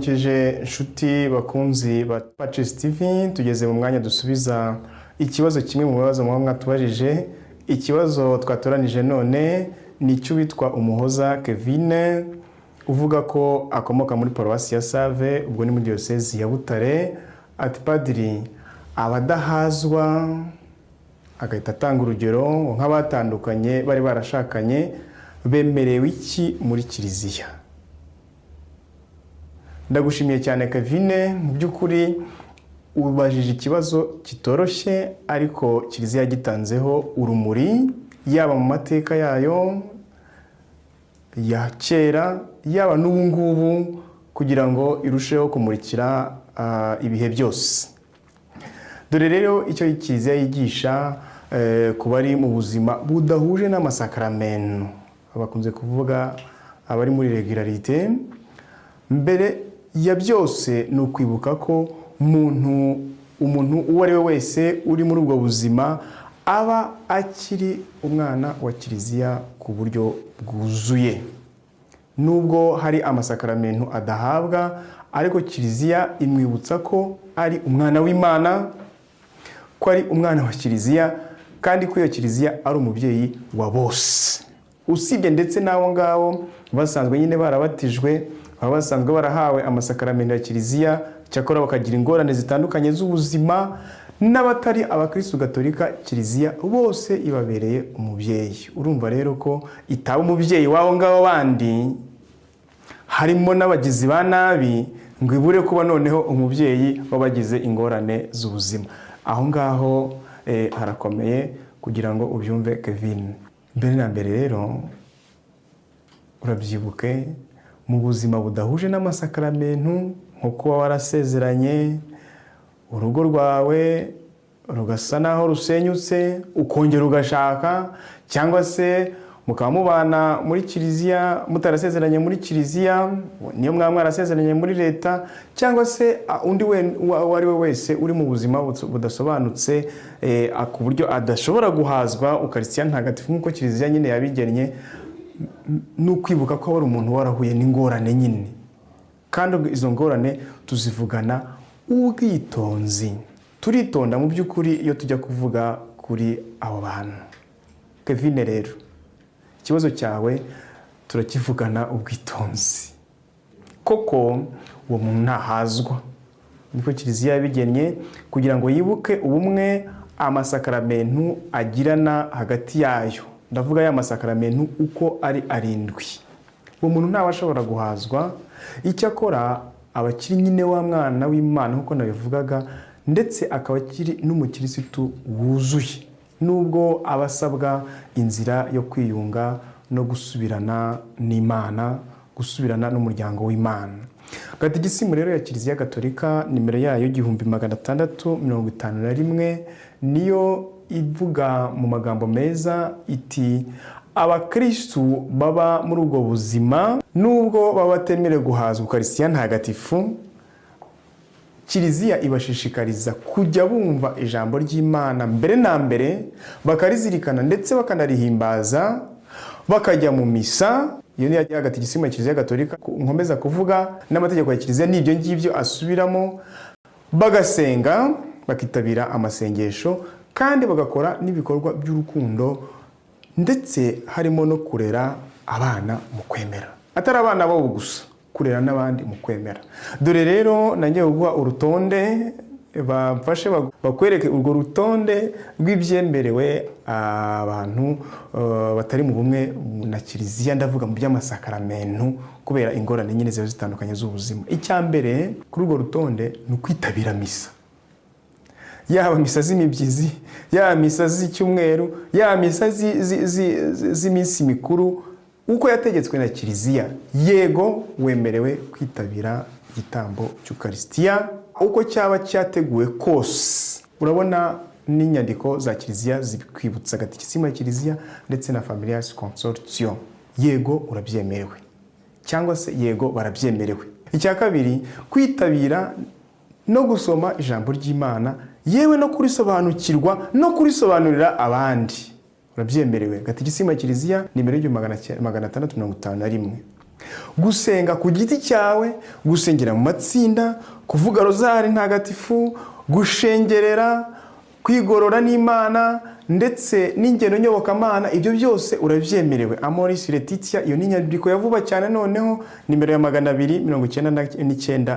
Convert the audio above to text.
Ndabaramukije inshuti bakunzi ba Pacis TV, tugeze mu mwanya dusubiza ikibazo kimwe mu bibazo mwatubajije. Ikibazo twatoranije none ni cy'uwitwa Umuhoza Kevin, uvuga ko akomoka muri Paruwasi ya Save, ubwo ni muri Diocese ya Butare. Ati padiri, abadahazwa, agahita atanga urugero nk'abatandukanye bari barashakanye, bemerewe iki muri kiliziya? Ndagushimiye cyane Kevin, mu by'ukuri ubajije ikibazo kitoroshye, ariko kiliziya gitanzeho urumuri, yaba mu mateka yayo ya kera, yaba n'ubu ngubu, kugira ngo irusheho kumurikira ibihe byose. Dore rero icyo kiliziya yigisha ku bari mu buzima budahuje n'amasakaramentu, bakunze kuvuga abari muri regularite. Mbere ya byose ni ukwibuka ko umuntu uwo ari we wese uri muri ubwo buzima aba akiri umwana wa kiliziya ku buryo bwuzuye. Nubwo hari amasakaramentu adahabwa, ariko kiliziya imwibutsa ko ari umwana w'Imana, ko ari umwana wa kiliziya, kandi ko iyo kiliziya ari umubyeyi wa bose. Usibye ndetse n'abo ngabo basanzwe nyine barabatijwe, baba basanzwe barahawe amasakaramentu ya kiliziya, cyakora bakagira ingorane zitandukanye z'ubuzima, n'abatari abakristo gatolika, kiliziya bose ibabereye umubyeyi. Urumva rero ko itaba umubyeyi w'abo ngabo bandi, harimo n'abagizi ba nabi, ngo ibure kuba noneho umubyeyi w'abagize ingorane z'ubuzima. Aho ngaho harakomeye kugira ngo ubyumve Kevin. Mbere na mbere rero urabyibuke, mu buzima budahuje n'amasakaramentu, nko kuba warasezeranye, urugo rwawe rugasa naho rusenyutse, ukongera ugashaka, cyangwa se mukaba mubana muri kiliziya mutarasezeranye muri kiliziya, niyo mwarasezeranye muri leta, cyangwa se undi uwo ari we wese uri mu buzima budasobanutse, ku buryo adashobora guhazwa Ukaristiya ntagatifu nk'uko kiliziya nyine yabigennye. Ni ukwibuka ko wari umuntu warahuye n'ingorane nyine, kandi izo ngorane tuzivugana ubwitonzi, turitonda mu by'ukuri iyo tujya kuvuga kuri abo bantu. Kevin rero, ikibazo cyawe turakivugana ubwitonzi. Koko uwo muntu ntahazwa, niko kiliziya yabigennye, kugira ngo yibuke ubumwe amasakaramentu agirana hagati yayo. Ndavuga ya masakaramentu uko ari 7. Uwo muntu ntawe ashobora guhazwa, icyo akora abakiri nyine wa mwana w'Imana nk'uko nabivugaga, ndetse akaba akiri n'umukirisitu wuzuye, nubwo abasabwa inzira yo kwiyunga no gusubirana n'Imana, gusubirana n'umuryango w'Imana. Gatigisimu rero ya Kiliziya Gatolika, nimero yayo 1651, niyo ivuga mu magambo meza iti, abakristu baba muri ubwo buzima nubwo baba batemerewe guhazwa Ukaristiya ntagatifu, kiliziya ibashishikariza kujya bumva ijambo ry'Imana mbere na mbere, bakarizirikana ndetse bakanarihimbaza, bakajya mu misa. Iyo ni Gatigisimu ya Kiliziya Gatolika, nkomeza kuvuga n'amategeko ya kiliziya n'ibyo ngibyo asubiramo, bagasenga, bakitabira amasengesho, kandi bagakora n'ibikorwa by'urukundo, ndetse harimo no kurera abana mu kwemera. Atari abana babo gusa, kurera n'abandi mu kwemera. Dore rero nanjye guha urutonde, bamfashe bakwereke urwo rutonde rw'ibyemerewe abantu batari mu bumwe na kiliziya, ndavuga mu by'amasakaramentu, kubera ingorane nyine ziba zitandukanye z'ubuzima. Icya mbere kuri urwo rutonde ni ukwitabira misa. Yaba misa z'imibyizi, yaba misa z'icyumweru, yaba misa z'iminsi mikuru, uko yategetswe na kiliziya, yego wemerewe kwitabira igitambo cy'Ukaristiya uko cyaba cyateguwe kose. Urabona n'inyandiko za kiliziya zikwibutsa Gatigisimu ya Kiliziya ndetse na Familias Consortium. Yego urabyemerewe, cyangwa se yego barabyemerewe. Icya kabiri, kwitabira no gusoma ijambo ry'Imana, yewe no kurisobanukirwa no kurisobanurira abandi, urabyemerewe. Gatigisimu ya Kiliziya nimero 1651. gusenga ku giti cyawe, gusengera mu matsinda, kuvuga rozari ntagatifu, gushengerera, kwigorora n'Imana ndetse n'ingendo nyobokamana, ibyo byose urabyemerewe. Amoris Laetitia, iyo ni inyandiko ya vuba cyane, noneho nimero ya 299.